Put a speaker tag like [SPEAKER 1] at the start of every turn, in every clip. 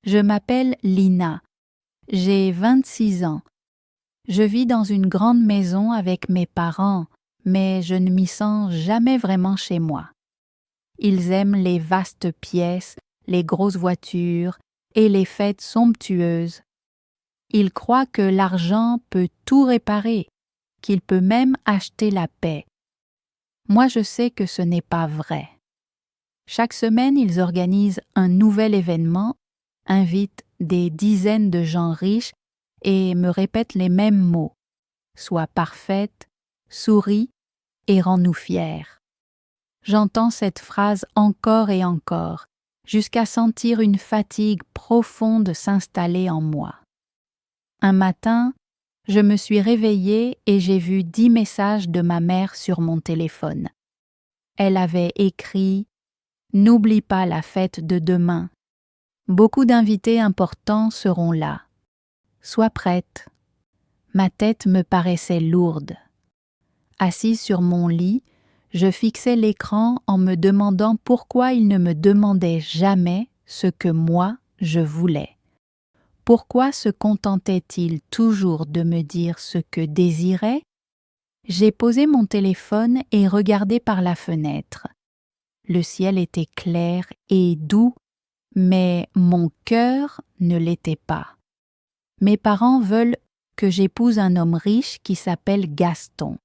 [SPEAKER 1] Je m'appelle Lina. J'ai 26 ans. Je vis dans une grande maison avec mes parents, mais je ne m'y sens jamais vraiment chez moi. Ils aiment les vastes pièces, les grosses voitures et les fêtes somptueuses. Ils croient que l'argent peut tout réparer, qu'il peut même acheter la paix. Moi, je sais que ce n'est pas vrai. Chaque semaine, ils organisent un nouvel événement, invitent des dizaines de gens riches et me répètent les mêmes mots. Sois parfaite, souris et rends-nous fiers. J'entends cette phrase encore et encore, jusqu'à sentir une fatigue profonde s'installer en moi. Un matin, je me suis réveillée et j'ai vu 10 messages de ma mère sur mon téléphone. Elle avait écrit « N'oublie pas la fête de demain. Beaucoup d'invités importants seront là. Sois prête. » Ma tête me paraissait lourde. Assise sur mon lit, je fixais l'écran en me demandant pourquoi il ne me demandait jamais ce que moi je voulais. Pourquoi se contentait-il toujours de me dire ce que désirait? J'ai posé mon téléphone et regardé par la fenêtre. Le ciel était clair et doux, mais mon cœur ne l'était pas. Mes parents veulent que j'épouse un homme riche qui s'appelle Gaston.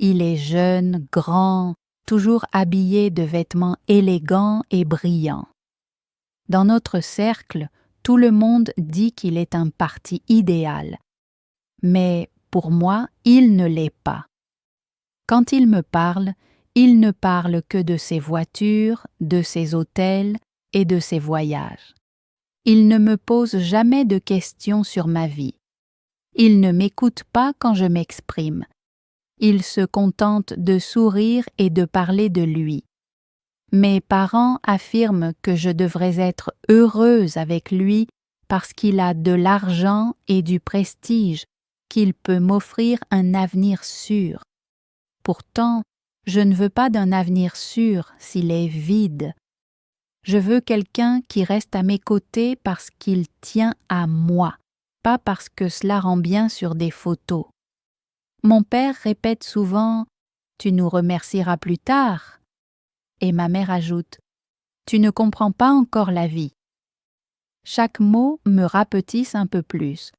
[SPEAKER 1] Il est jeune, grand, toujours habillé de vêtements élégants et brillants. Dans notre cercle, tout le monde dit qu'il est un parti idéal. Mais pour moi, il ne l'est pas. Quand il me parle, il ne parle que de ses voitures, de ses hôtels et de ses voyages. Il ne me pose jamais de questions sur ma vie. Il ne m'écoute pas quand je m'exprime. Il se contente de sourire et de parler de lui. Mes parents affirment que je devrais être heureuse avec lui parce qu'il a de l'argent et du prestige, qu'il peut m'offrir un avenir sûr. Pourtant, je ne veux pas d'un avenir sûr s'il est vide. Je veux quelqu'un qui reste à mes côtés parce qu'il tient à moi, pas parce que cela rend bien sur des photos. Mon père répète souvent « Tu nous remercieras plus tard » et ma mère ajoute « Tu ne comprends pas encore la vie ». Chaque mot me rapetisse un peu plus.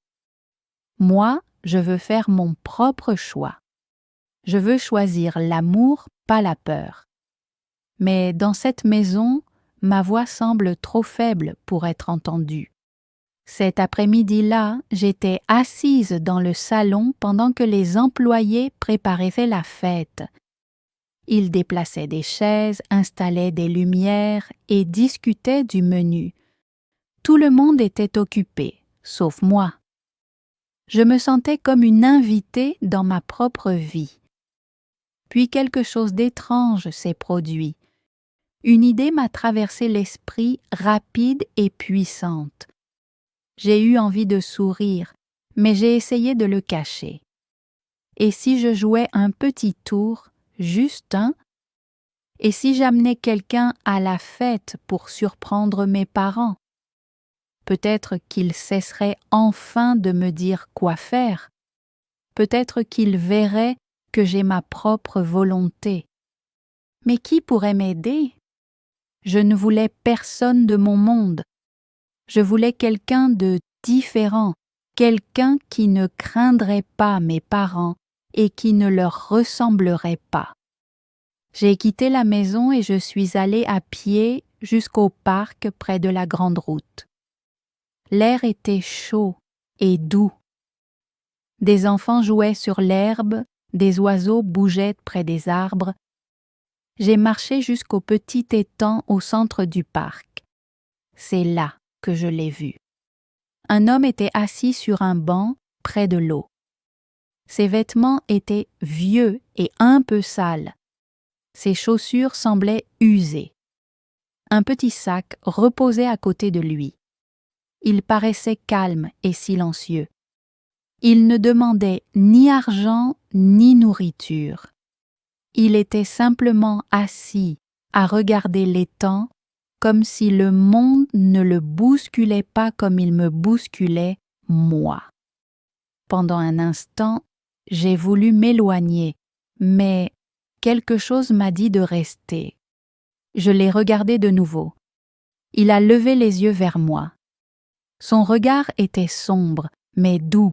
[SPEAKER 1] Moi, je veux faire mon propre choix. Je veux choisir l'amour, pas la peur. Mais dans cette maison, ma voix semble trop faible pour être entendue. Cet après-midi-là, j'étais assise dans le salon pendant que les employés préparaient la fête. Ils déplaçaient des chaises, installaient des lumières et discutaient du menu. Tout le monde était occupé, sauf moi. Je me sentais comme une invitée dans ma propre vie. Puis quelque chose d'étrange s'est produit. Une idée m'a traversé l'esprit rapide et puissante. J'ai eu envie de sourire, mais j'ai essayé de le cacher. Et si je jouais un petit tour, juste un? Et si j'amenais quelqu'un à la fête pour surprendre mes parents? Peut-être qu'ils cesseraient enfin de me dire quoi faire. Peut-être qu'ils verraient que j'ai ma propre volonté. Mais qui pourrait m'aider? Je ne voulais personne de mon monde. Je voulais quelqu'un de différent, quelqu'un qui ne craindrait pas mes parents et qui ne leur ressemblerait pas. J'ai quitté la maison et je suis allée à pied jusqu'au parc près de la grande route. L'air était chaud et doux. Des enfants jouaient sur l'herbe, des oiseaux bougeaient près des arbres. J'ai marché jusqu'au petit étang au centre du parc. C'est là que je l'ai vu. Un homme était assis sur un banc près de l'eau. Ses vêtements étaient vieux et un peu sales. Ses chaussures semblaient usées. Un petit sac reposait à côté de lui. Il paraissait calme et silencieux. Il ne demandait ni argent ni nourriture. Il était simplement assis à regarder l'étang comme si le monde ne le bousculait pas comme il me bousculait, moi. Pendant un instant, j'ai voulu m'éloigner, mais quelque chose m'a dit de rester. Je l'ai regardé de nouveau. Il a levé les yeux vers moi. Son regard était sombre, mais doux.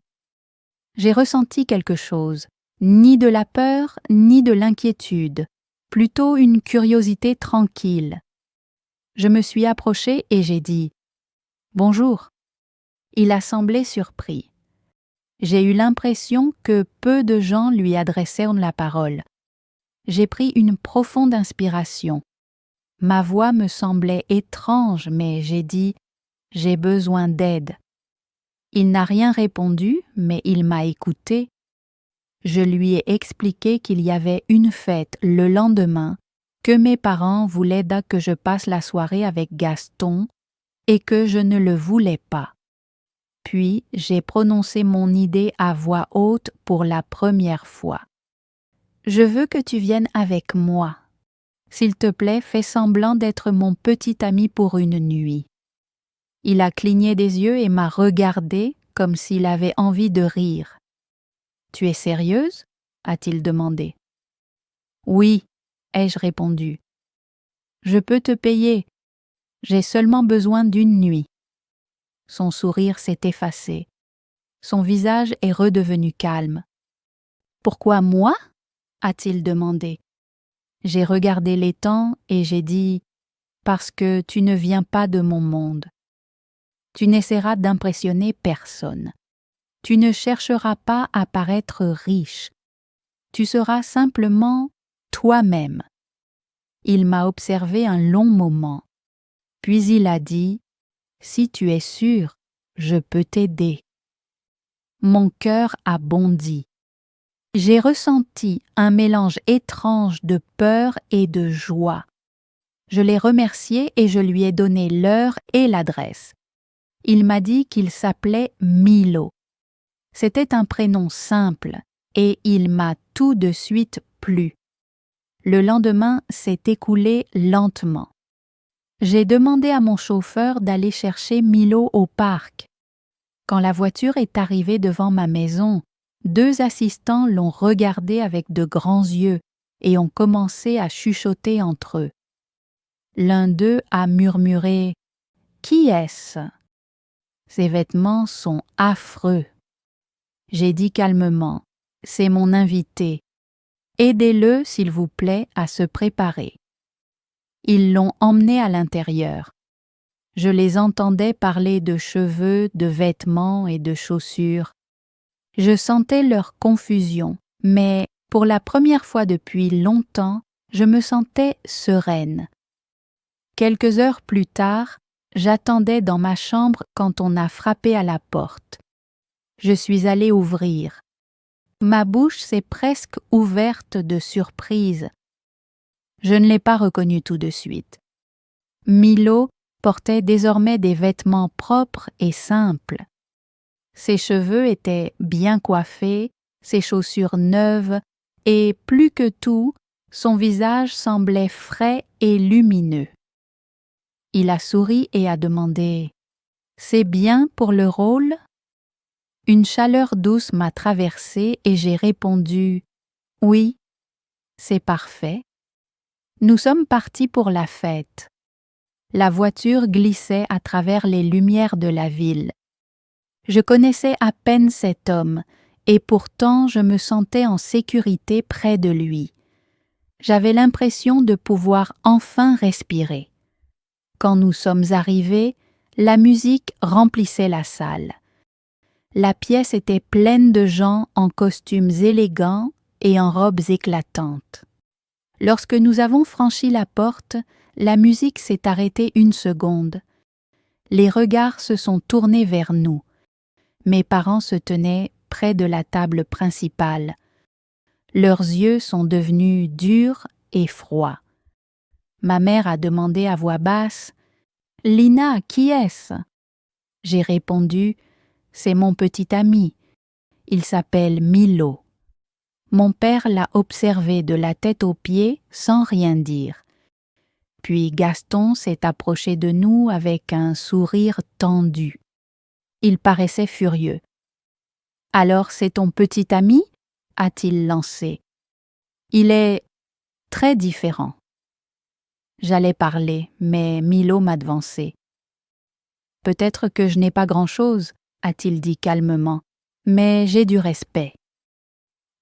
[SPEAKER 1] J'ai ressenti quelque chose, ni de la peur, ni de l'inquiétude, plutôt une curiosité tranquille. Je me suis approchée et j'ai dit « Bonjour ». Il a semblé surpris. J'ai eu l'impression que peu de gens lui adressèrent la parole. J'ai pris une profonde inspiration. Ma voix me semblait étrange, mais j'ai dit « J'ai besoin d'aide ». Il n'a rien répondu, mais il m'a écouté. Je lui ai expliqué qu'il y avait une fête le lendemain, que mes parents voulaient que je passe la soirée avec Gaston et que je ne le voulais pas. Puis j'ai prononcé mon idée à voix haute pour la première fois. « Je veux que tu viennes avec moi. S'il te plaît, fais semblant d'être mon petit ami pour une nuit. » Il a cligné des yeux et m'a regardé comme s'il avait envie de rire. « Tu es sérieuse ?» a-t-il demandé. « Oui », ai-je répondu. « Je peux te payer. J'ai seulement besoin d'une nuit. » Son sourire s'est effacé. Son visage est redevenu calme. « Pourquoi moi ?» a-t-il demandé. J'ai regardé l'étang et j'ai dit « Parce que tu ne viens pas de mon monde. Tu n'essaieras d'impressionner personne. Tu ne chercheras pas à paraître riche. Tu seras simplement toi-même. » Il m'a observé un long moment. Puis il a dit « Si tu es sûr, je peux t'aider. » Mon cœur a bondi. J'ai ressenti un mélange étrange de peur et de joie. Je l'ai remercié et je lui ai donné l'heure et l'adresse. Il m'a dit qu'il s'appelait Milo. C'était un prénom simple et il m'a tout de suite plu. Le lendemain s'est écoulé lentement. J'ai demandé à mon chauffeur d'aller chercher Milo au parc. Quand la voiture est arrivée devant ma maison, 2 assistants l'ont regardé avec de grands yeux et ont commencé à chuchoter entre eux. L'un d'eux a murmuré « Qui est-ce » ? Ses vêtements sont affreux. J'ai dit calmement « C'est mon invité. Aidez-le, s'il vous plaît, à se préparer. » Ils l'ont emmené à l'intérieur. Je les entendais parler de cheveux, de vêtements et de chaussures. Je sentais leur confusion, mais pour la première fois depuis longtemps, je me sentais sereine. Quelques heures plus tard, j'attendais dans ma chambre quand on a frappé à la porte. Je suis allée ouvrir. Ma bouche s'est presque ouverte de surprise. Je ne l'ai pas reconnu tout de suite. Milo portait désormais des vêtements propres et simples. Ses cheveux étaient bien coiffés, ses chaussures neuves, et plus que tout, son visage semblait frais et lumineux. Il a souri et a demandé « C'est bien pour le rôle ?» Une chaleur douce m'a traversée et j'ai répondu « Oui, c'est parfait. » Nous sommes partis pour la fête. La voiture glissait à travers les lumières de la ville. Je connaissais à peine cet homme, et pourtant je me sentais en sécurité près de lui. J'avais l'impression de pouvoir enfin respirer. Quand nous sommes arrivés, la musique remplissait la salle. La pièce était pleine de gens en costumes élégants et en robes éclatantes. Lorsque nous avons franchi la porte, la musique s'est arrêtée une seconde. Les regards se sont tournés vers nous. Mes parents se tenaient près de la table principale. Leurs yeux sont devenus durs et froids. Ma mère a demandé à voix basse « Lina, qui est-ce » J'ai répondu « C'est mon petit ami. Il s'appelle Milo. » Mon père l'a observé de la tête aux pieds sans rien dire. Puis Gaston s'est approché de nous avec un sourire tendu. Il paraissait furieux. « Alors c'est ton petit ami ?» a-t-il lancé. « Il est très différent. » J'allais parler, mais Milo m'a devancé. « Peut-être que je n'ai pas grand-chose, » a-t-il dit calmement, « mais j'ai du respect. »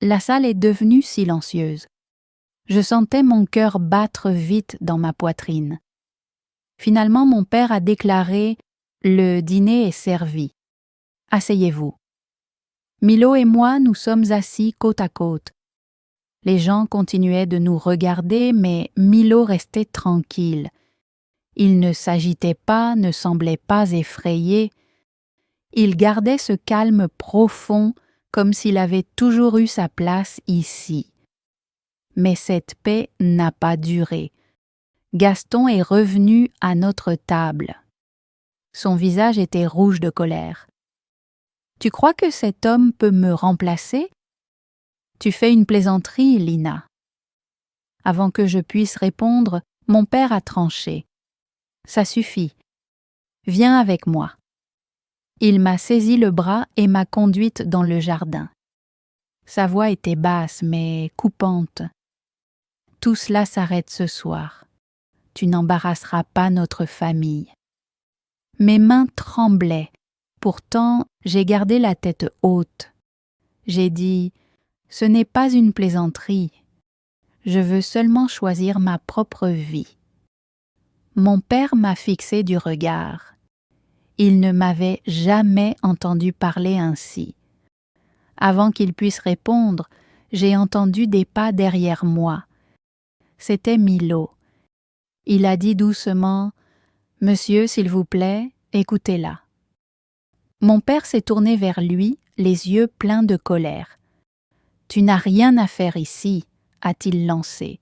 [SPEAKER 1] La salle est devenue silencieuse. Je sentais mon cœur battre vite dans ma poitrine. Finalement, mon père a déclaré « Le dîner est servi. Asseyez-vous. » Milo et moi nous sommes assis côte à côte. Les gens continuaient de nous regarder, mais Milo restait tranquille. Il ne s'agitait pas, ne semblait pas effrayé. Il gardait ce calme profond comme s'il avait toujours eu sa place ici. Mais cette paix n'a pas duré. Gaston est revenu à notre table. Son visage était rouge de colère. « Tu crois que cet homme peut me remplacer ? Tu fais une plaisanterie, Lina. » Avant que je puisse répondre, mon père a tranché. « Ça suffit. Viens avec moi. » Il m'a saisi le bras et m'a conduite dans le jardin. Sa voix était basse mais coupante. « Tout cela s'arrête ce soir. Tu n'embarrasseras pas notre famille. » Mes mains tremblaient. Pourtant, j'ai gardé la tête haute. J'ai dit « Ce n'est pas une plaisanterie. Je veux seulement choisir ma propre vie. » Mon père m'a fixé du regard. Il ne m'avait jamais entendu parler ainsi. Avant qu'il puisse répondre, j'ai entendu des pas derrière moi. C'était Milo. Il a dit doucement « Monsieur, s'il vous plaît, écoutez-la. » Mon père s'est tourné vers lui, les yeux pleins de colère. « Tu n'as rien à faire ici, » a-t-il lancé.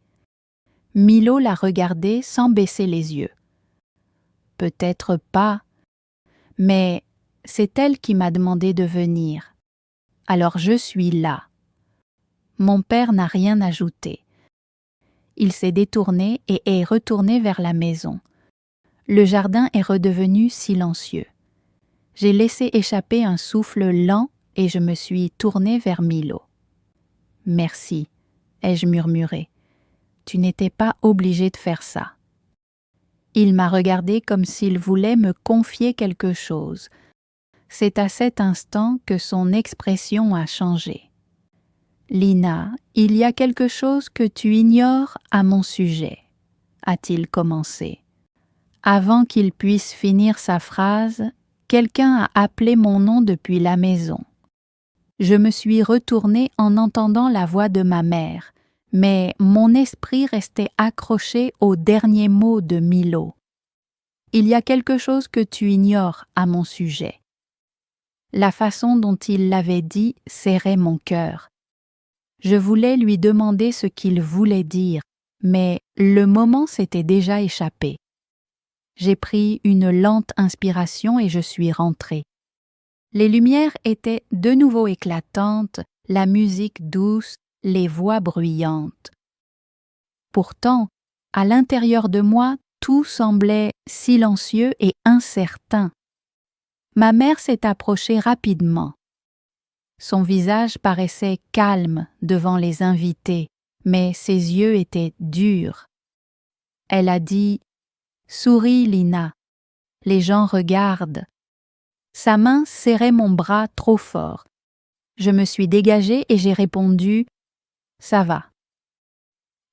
[SPEAKER 1] Milo l'a regardé sans baisser les yeux. « Peut-être pas, mais c'est elle qui m'a demandé de venir. Alors je suis là. » Mon père n'a rien ajouté. Il s'est détourné et est retourné vers la maison. Le jardin est redevenu silencieux. J'ai laissé échapper un souffle lent et je me suis tournée vers Milo. « Merci, » ai-je murmuré. « Tu n'étais pas obligé de faire ça. » Il m'a regardé comme s'il voulait me confier quelque chose. C'est à cet instant que son expression a changé. « Lina, il y a quelque chose que tu ignores à mon sujet, » a-t-il commencé. Avant qu'il puisse finir sa phrase, quelqu'un a appelé mon nom depuis la maison. Je me suis retournée en entendant la voix de ma mère, mais mon esprit restait accroché aux derniers mots de Milo. « Il y a quelque chose que tu ignores à mon sujet. » La façon dont il l'avait dit serrait mon cœur. Je voulais lui demander ce qu'il voulait dire, mais le moment s'était déjà échappé. J'ai pris une lente inspiration et je suis rentrée. Les lumières étaient de nouveau éclatantes, la musique douce, les voix bruyantes. Pourtant, à l'intérieur de moi, tout semblait silencieux et incertain. Ma mère s'est approchée rapidement. Son visage paraissait calme devant les invités, mais ses yeux étaient durs. Elle a dit « Souris, Lina. Les gens regardent. » Sa main serrait mon bras trop fort. Je me suis dégagée et j'ai répondu « Ça va. »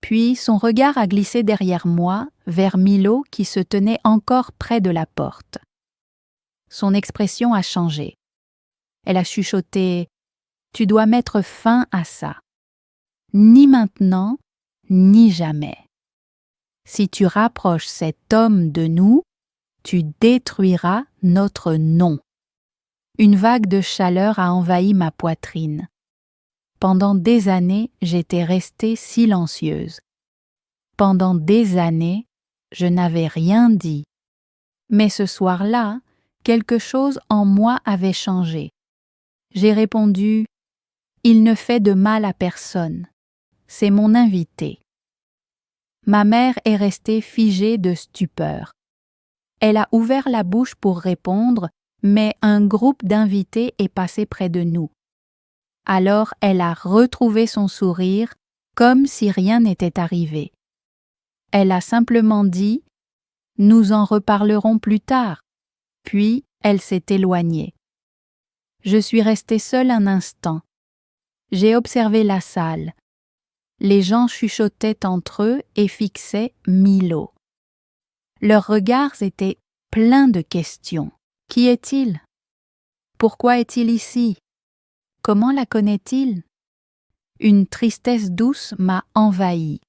[SPEAKER 1] Puis son regard a glissé derrière moi, vers Milo qui se tenait encore près de la porte. Son expression a changé. Elle a chuchoté « Tu dois mettre fin à ça. Ni maintenant, ni jamais. Si tu rapproches cet homme de nous, tu détruiras notre nom. » Une vague de chaleur a envahi ma poitrine. Pendant des années, j'étais restée silencieuse. Pendant des années, je n'avais rien dit. Mais ce soir-là, quelque chose en moi avait changé. J'ai répondu « Il ne fait de mal à personne. C'est mon invité. » Ma mère est restée figée de stupeur. Elle a ouvert la bouche pour répondre, mais un groupe d'invités est passé près de nous. Alors elle a retrouvé son sourire, comme si rien n'était arrivé. Elle a simplement dit « Nous en reparlerons plus tard », puis elle s'est éloignée. Je suis restée seule un instant. J'ai observé la salle. Les gens chuchotaient entre eux et fixaient Milo. Leurs regards étaient pleins de questions. Qui est-il? Pourquoi est-il ici? Comment la connaît-il? Une tristesse douce m'a envahie.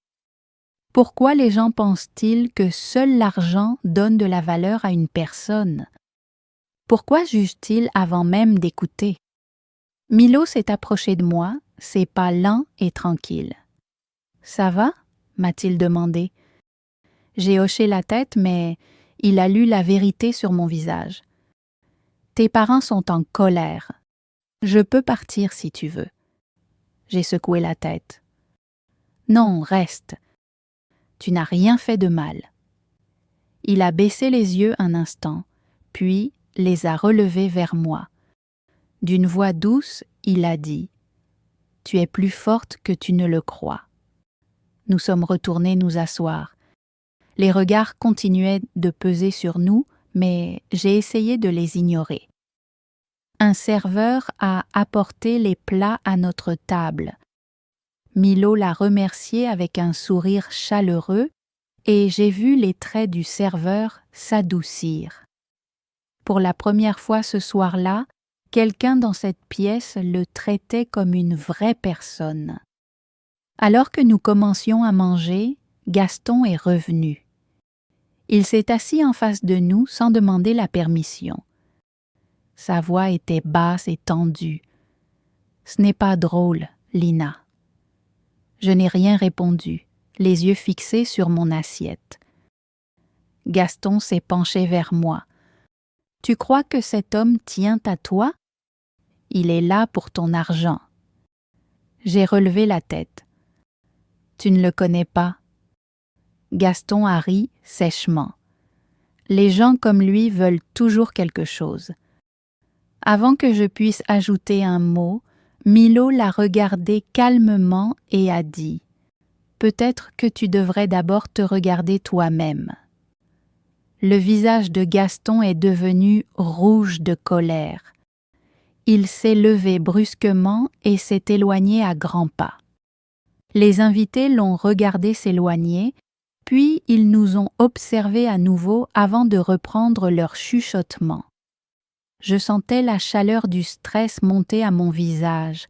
[SPEAKER 1] Pourquoi les gens pensent-ils que seul l'argent donne de la valeur à une personne? Pourquoi jugent-ils avant même d'écouter? Milo s'est approché de moi, ses pas lents et tranquilles. « Ça va ?» m'a-t-il demandé. J'ai hoché la tête, mais il a lu la vérité sur mon visage. « Tes parents sont en colère. Je peux partir si tu veux. » J'ai secoué la tête. « Non, reste. Tu n'as rien fait de mal. » Il a baissé les yeux un instant, puis les a relevés vers moi. D'une voix douce, il a dit « Tu es plus forte que tu ne le crois. » Nous sommes retournés nous asseoir. Les regards continuaient de peser sur nous, mais j'ai essayé de les ignorer. Un serveur a apporté les plats à notre table. Milo l'a remercié avec un sourire chaleureux et j'ai vu les traits du serveur s'adoucir. Pour la première fois ce soir-là, quelqu'un dans cette pièce le traitait comme une vraie personne. Alors que nous commencions à manger, Gaston est revenu. Il s'est assis en face de nous sans demander la permission. Sa voix était basse et tendue. « Ce n'est pas drôle, Lina. » Je n'ai rien répondu, les yeux fixés sur mon assiette. Gaston s'est penché vers moi. « Tu crois que cet homme tient à toi? Il est là pour ton argent. » J'ai relevé la tête. « Tu ne le connais pas. » Gaston a ri sèchement. Les gens comme lui veulent toujours quelque chose. Avant que je puisse ajouter un mot, Milo l'a regardé calmement et a dit « Peut-être que tu devrais d'abord te regarder toi-même. » Le visage de Gaston est devenu rouge de colère. Il s'est levé brusquement et s'est éloigné à grands pas. Les invités l'ont regardé s'éloigner, puis ils nous ont observés à nouveau avant de reprendre leur chuchotement. Je sentais la chaleur du stress monter à mon visage,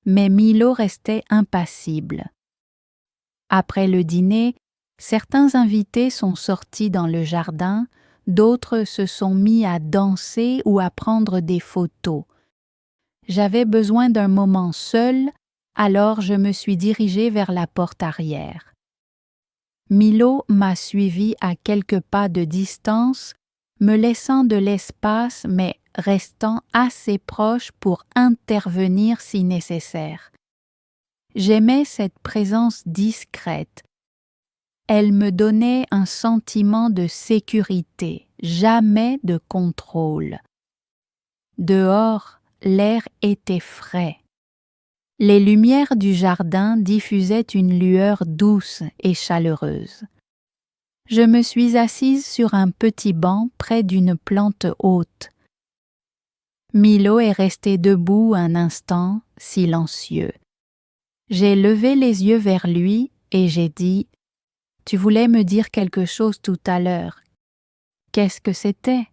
[SPEAKER 1] mais Milo restait impassible. Après le dîner, certains invités sont sortis dans le jardin, d'autres se sont mis à danser ou à prendre des photos. J'avais besoin d'un moment seul, alors je me suis dirigée vers la porte arrière. Milo m'a suivi à quelques pas de distance, me laissant de l'espace mais restant assez proche pour intervenir si nécessaire. J'aimais cette présence discrète. Elle me donnait un sentiment de sécurité, jamais de contrôle. Dehors, l'air était frais. Les lumières du jardin diffusaient une lueur douce et chaleureuse. Je me suis assise sur un petit banc près d'une plante haute. Milo est resté debout un instant, silencieux. J'ai levé les yeux vers lui et j'ai dit « Tu voulais me dire quelque chose tout à l'heure. Qu'est-ce que c'était ?»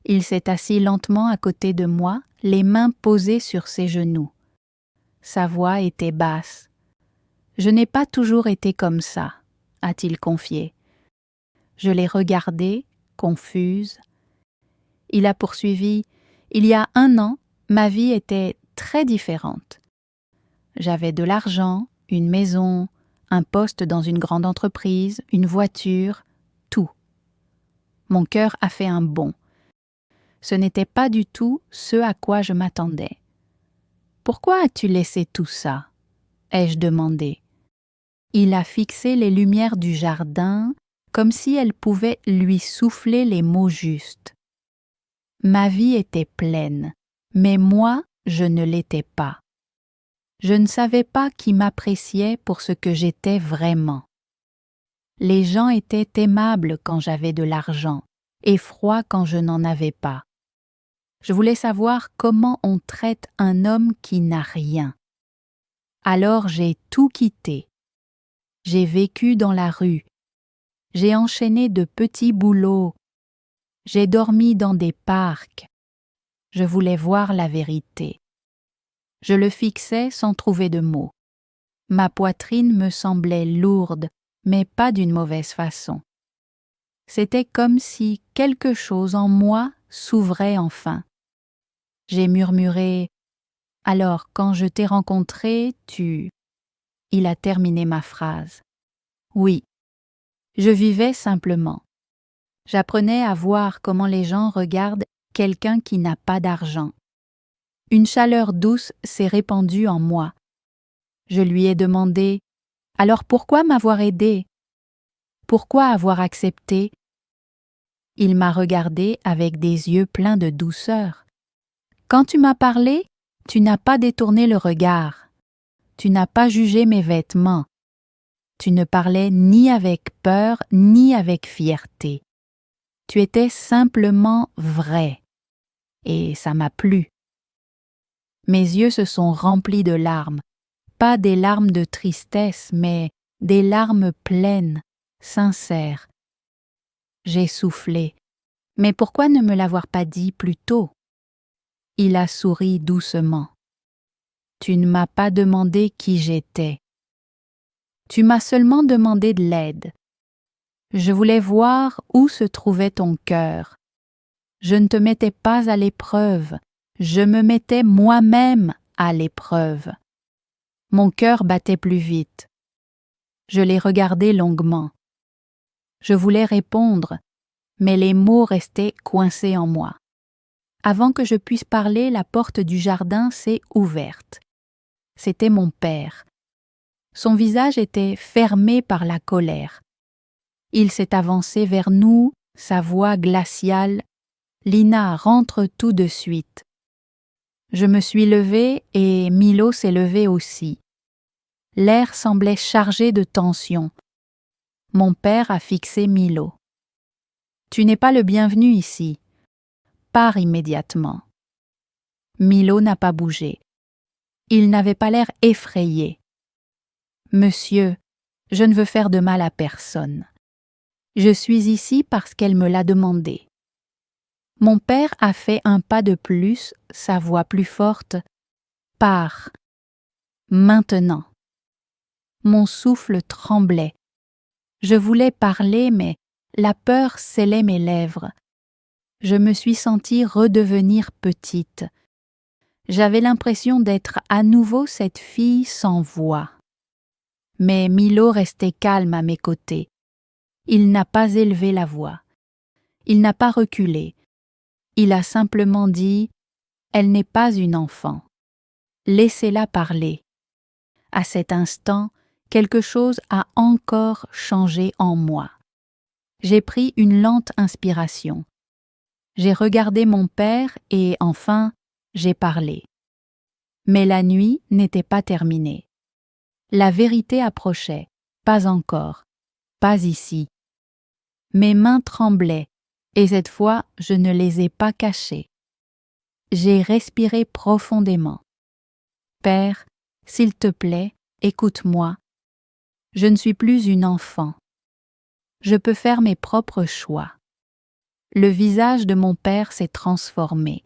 [SPEAKER 1] Il s'est assis lentement à côté de moi, les mains posées sur ses genoux. Sa voix était basse. « Je n'ai pas toujours été comme ça, » a-t-il confié. Je l'ai regardé, confuse. Il a poursuivi « Il y a 1 an, ma vie était très différente. J'avais de l'argent, une maison, un poste dans une grande entreprise, une voiture, tout. Mon cœur a fait un bond. Ce n'était pas du tout ce à quoi je m'attendais. « Pourquoi as-tu laissé tout ça ?» ai-je demandé. Il a fixé les lumières du jardin comme si elles pouvaient lui souffler les mots justes. Ma vie était pleine, mais moi, je ne l'étais pas. Je ne savais pas qui m'appréciait pour ce que j'étais vraiment. Les gens étaient aimables quand j'avais de l'argent et froids quand je n'en avais pas. Je voulais savoir comment on traite un homme qui n'a rien. Alors j'ai tout quitté. J'ai vécu dans la rue. J'ai enchaîné de petits boulots. J'ai dormi dans des parcs. Je voulais voir la vérité. Je le fixais sans trouver de mots. Ma poitrine me semblait lourde, mais pas d'une mauvaise façon. C'était comme si quelque chose en moi s'ouvrait enfin. J'ai murmuré « Alors, quand je t'ai rencontré, tu… » Il a terminé ma phrase. Oui, je vivais simplement. J'apprenais à voir comment les gens regardent quelqu'un qui n'a pas d'argent. Une chaleur douce s'est répandue en moi. Je lui ai demandé « Alors pourquoi m'avoir aidé? Pourquoi avoir accepté ?» Il m'a regardé avec des yeux pleins de douceur. « Quand tu m'as parlé, tu n'as pas détourné le regard. Tu n'as pas jugé mes vêtements. Tu ne parlais ni avec peur ni avec fierté. Tu étais simplement vrai. Et ça m'a plu. » Mes yeux se sont remplis de larmes, pas des larmes de tristesse, mais des larmes pleines, sincères. J'ai soufflé. Mais pourquoi ne me l'avoir pas dit plus tôt? Il a souri doucement. Tu ne m'as pas demandé qui j'étais. Tu m'as seulement demandé de l'aide. Je voulais voir où se trouvait ton cœur. Je ne te mettais pas à l'épreuve, je me mettais moi-même à l'épreuve. Mon cœur battait plus vite. Je l'ai regardé longuement. Je voulais répondre, mais les mots restaient coincés en moi. Avant que je puisse parler, la porte du jardin s'est ouverte. C'était mon père. Son visage était fermé par la colère. Il s'est avancé vers nous, sa voix glaciale. « Lina, rentre tout de suite. » Je me suis levée et Milo s'est levé aussi. L'air semblait chargé de tension. Mon père a fixé Milo. « Tu n'es pas le bienvenu ici. Pars immédiatement. » Milo n'a pas bougé. Il n'avait pas l'air effrayé. « Monsieur, je ne veux faire de mal à personne. Je suis ici parce qu'elle me l'a demandé. » Mon père a fait un pas de plus, sa voix plus forte. « Pars. Maintenant. » Mon souffle tremblait. Je voulais parler, mais la peur scellait mes lèvres. Je me suis sentie redevenir petite. J'avais l'impression d'être à nouveau cette fille sans voix. Mais Milo restait calme à mes côtés. Il n'a pas élevé la voix. Il n'a pas reculé. Il a simplement dit « Elle n'est pas une enfant. Laissez-la parler. » À cet instant, quelque chose a encore changé en moi. J'ai pris une lente inspiration. J'ai regardé mon père et enfin, j'ai parlé. Mais la nuit n'était pas terminée. La vérité approchait, pas encore, pas ici. Mes mains tremblaient et cette fois, je ne les ai pas cachées. J'ai respiré profondément. « Père, s'il te plaît, écoute-moi. Je ne suis plus une enfant. Je peux faire mes propres choix. » Le visage de mon père s'est transformé.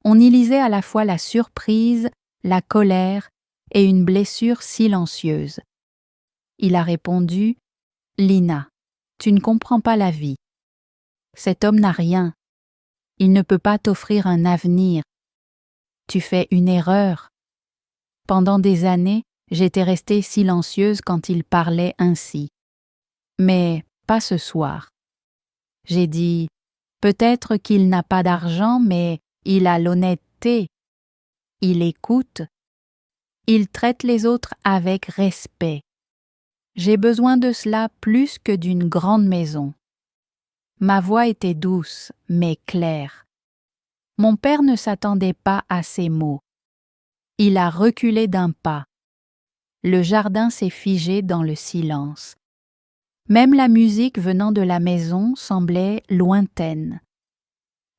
[SPEAKER 1] On y lisait à la fois la surprise, la colère et une blessure silencieuse. Il a répondu « Lina, tu ne comprends pas la vie. Cet homme n'a rien. Il ne peut pas t'offrir un avenir. Tu fais une erreur. » Pendant des années, j'étais restée silencieuse quand il parlait ainsi. Mais pas ce soir. J'ai dit « Peut-être qu'il n'a pas d'argent, mais il a l'honnêteté. Il écoute. Il traite les autres avec respect. J'ai besoin de cela plus que d'une grande maison. » Ma voix était douce, mais claire. Mon père ne s'attendait pas à ces mots. Il a reculé d'un pas. Le jardin s'est figé dans le silence. Même la musique venant de la maison semblait lointaine.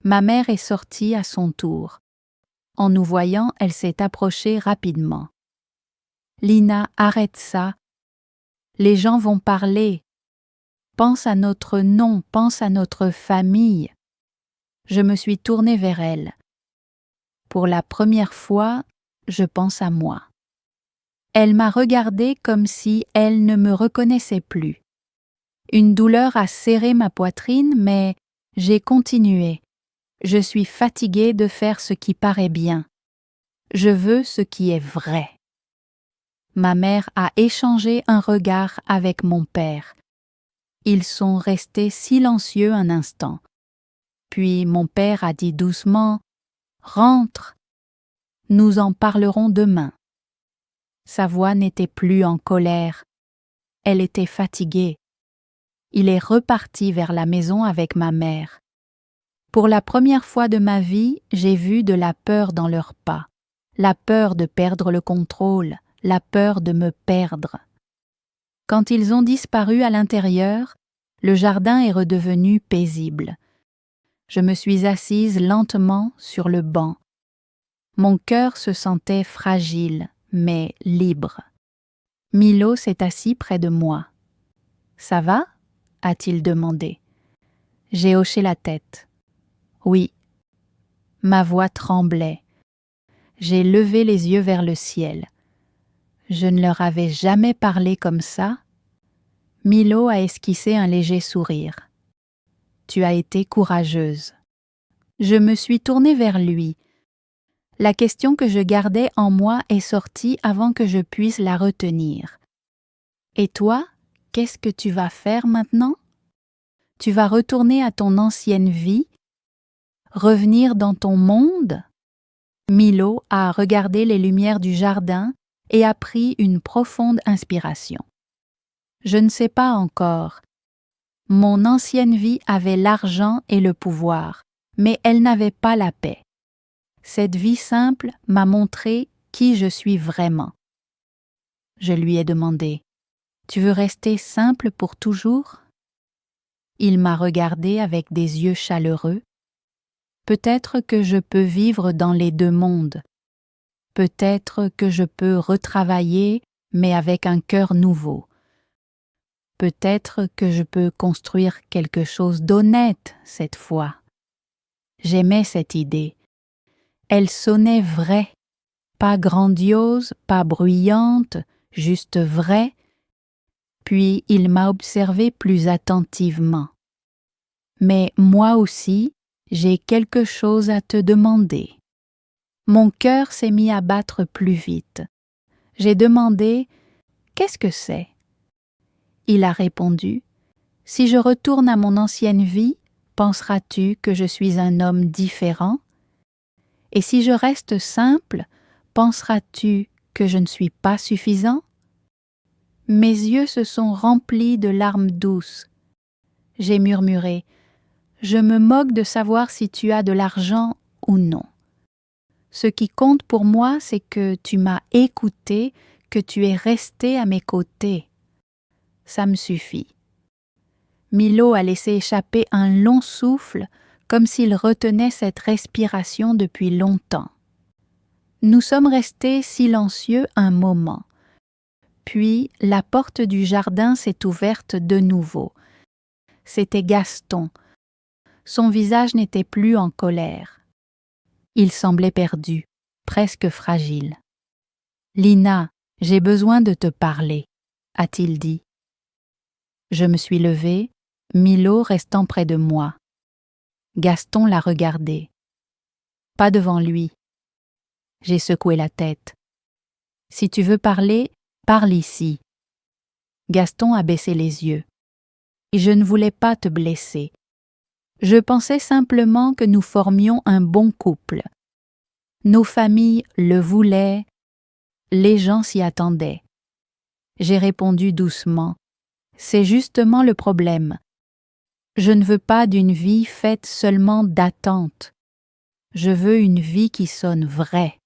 [SPEAKER 1] Ma mère est sortie à son tour. En nous voyant, elle s'est approchée rapidement. « Lina, arrête ça. Les gens vont parler. Pense à notre nom, pense à notre famille. » Je me suis tournée vers elle. Pour la première fois, je pense à moi. Elle m'a regardée comme si elle ne me reconnaissait plus. Une douleur a serré ma poitrine, mais j'ai continué. Je suis fatiguée de faire ce qui paraît bien. Je veux ce qui est vrai. Ma mère a échangé un regard avec mon père. Ils sont restés silencieux un instant. Puis mon père a dit doucement « Rentre, nous en parlerons demain. » Sa voix n'était plus en colère. Elle était fatiguée. Il est reparti vers la maison avec ma mère. Pour la première fois de ma vie, j'ai vu de la peur dans leurs pas. La peur de perdre le contrôle, la peur de me perdre. Quand ils ont disparu à l'intérieur, le jardin est redevenu paisible. Je me suis assise lentement sur le banc. Mon cœur se sentait fragile, mais libre. Milo s'est assis près de moi. « Ça va ?» a-t-il demandé. J'ai hoché la tête. « Oui. » Ma voix tremblait. J'ai levé les yeux vers le ciel. Je ne leur avais jamais parlé comme ça. Milo a esquissé un léger sourire. « Tu as été courageuse. » Je me suis tournée vers lui. La question que je gardais en moi est sortie avant que je puisse la retenir. « Et toi, qu'est-ce que tu vas faire maintenant? Tu vas retourner à ton ancienne vie? Revenir dans ton monde? » Milo a regardé les lumières du jardin et a pris une profonde inspiration. « Je ne sais pas encore. Mon ancienne vie avait l'argent et le pouvoir, mais elle n'avait pas la paix. Cette vie simple m'a montré qui je suis vraiment. » Je lui ai demandé « Tu veux rester simple pour toujours ?» Il m'a regardé avec des yeux chaleureux. « Peut-être que je peux vivre dans les deux mondes. Peut-être que je peux retravailler, mais avec un cœur nouveau. Peut-être que je peux construire quelque chose d'honnête cette fois. » J'aimais cette idée. Elle sonnait vraie, pas grandiose, pas bruyante, juste vraie. Puis il m'a observé plus attentivement. « Mais moi aussi, j'ai quelque chose à te demander. » Mon cœur s'est mis à battre plus vite. J'ai demandé « Qu'est-ce que c'est ?» Il a répondu « Si je retourne à mon ancienne vie, penseras-tu que je suis un homme différent? Et si je reste simple, penseras-tu que je ne suis pas suffisant? » Mes yeux se sont remplis de larmes douces. J'ai murmuré « Je me moque de savoir si tu as de l'argent ou non. Ce qui compte pour moi, c'est que tu m'as écouté, que tu es resté à mes côtés. Ça me suffit. » Milo a laissé échapper un long souffle, comme s'il retenait cette respiration depuis longtemps. Nous sommes restés silencieux un moment. Puis la porte du jardin s'est ouverte de nouveau. C'était Gaston. Son visage n'était plus en colère. Il semblait perdu, presque fragile. « Lina, j'ai besoin de te parler, » a-t-il dit. Je me suis levée, Milo restant près de moi. Gaston l'a regardé. Pas devant lui. J'ai secoué la tête. « Si tu veux parler, parle ici. » Gaston a baissé les yeux. « Et je ne voulais pas te blesser. Je pensais simplement que nous formions un bon couple. Nos familles le voulaient, les gens s'y attendaient. J'ai répondu doucement. C'est justement le problème. Je ne veux pas d'une vie faite seulement d'attentes. Je veux une vie qui sonne vraie.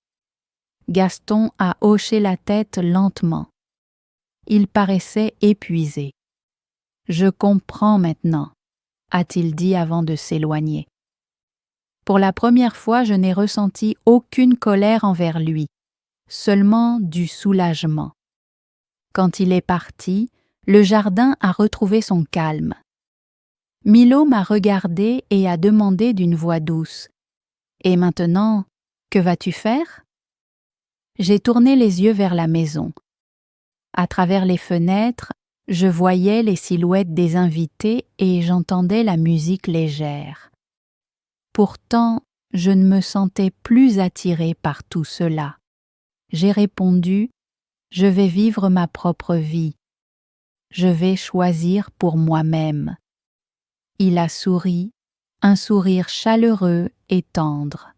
[SPEAKER 1] Gaston a hoché la tête lentement. Il paraissait épuisé. Je comprends maintenant, a-t-il dit avant de s'éloigner. Pour la première fois, je n'ai ressenti aucune colère envers lui, seulement du soulagement. Quand il est parti, le jardin a retrouvé son calme. Milo m'a regardé et a demandé d'une voix douce. « Et maintenant, que vas-tu faire » J'ai tourné les yeux vers la maison. À travers les fenêtres, je voyais les silhouettes des invités et j'entendais la musique légère. Pourtant, je ne me sentais plus attirée par tout cela. J'ai répondu « Je vais vivre ma propre vie. Je vais choisir pour moi-même. » Il a souri, un sourire chaleureux et tendre.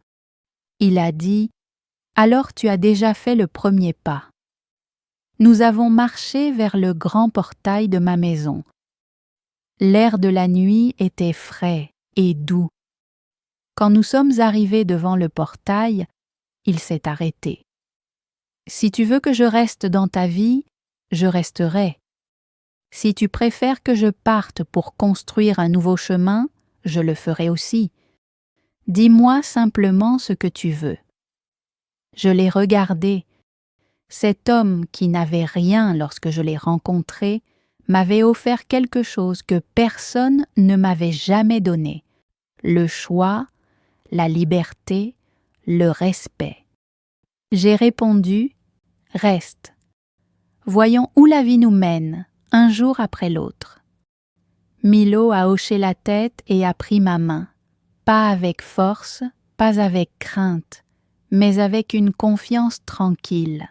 [SPEAKER 1] Il a dit « Alors tu as déjà fait le premier pas. » Nous avons marché vers le grand portail de ma maison. L'air de la nuit était frais et doux. Quand nous sommes arrivés devant le portail, il s'est arrêté. « Si tu veux que je reste dans ta vie, je resterai. Si tu préfères que je parte pour construire un nouveau chemin, je le ferai aussi. Dis-moi simplement ce que tu veux. » Je l'ai regardé. Cet homme qui n'avait rien lorsque je l'ai rencontré m'avait offert quelque chose que personne ne m'avait jamais donné. Le choix, la liberté, le respect. J'ai répondu « Reste. Voyons où la vie nous mène, un jour après l'autre. » Milo a hoché la tête et a pris ma main, pas avec force, pas avec crainte, mais avec une confiance tranquille.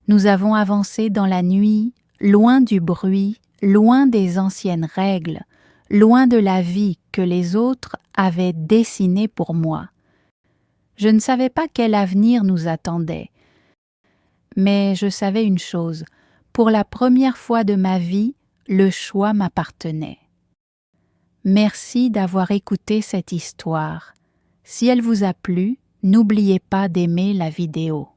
[SPEAKER 1] Nous avons avancé dans la nuit, loin du bruit, loin des anciennes règles, loin de la vie que les autres avaient dessinée pour moi. Je ne savais pas quel avenir nous attendait, mais je savais une chose, pour la première fois de ma vie, le choix m'appartenait. Merci d'avoir écouté cette histoire. Si elle vous a plu, n'oubliez pas d'aimer la vidéo.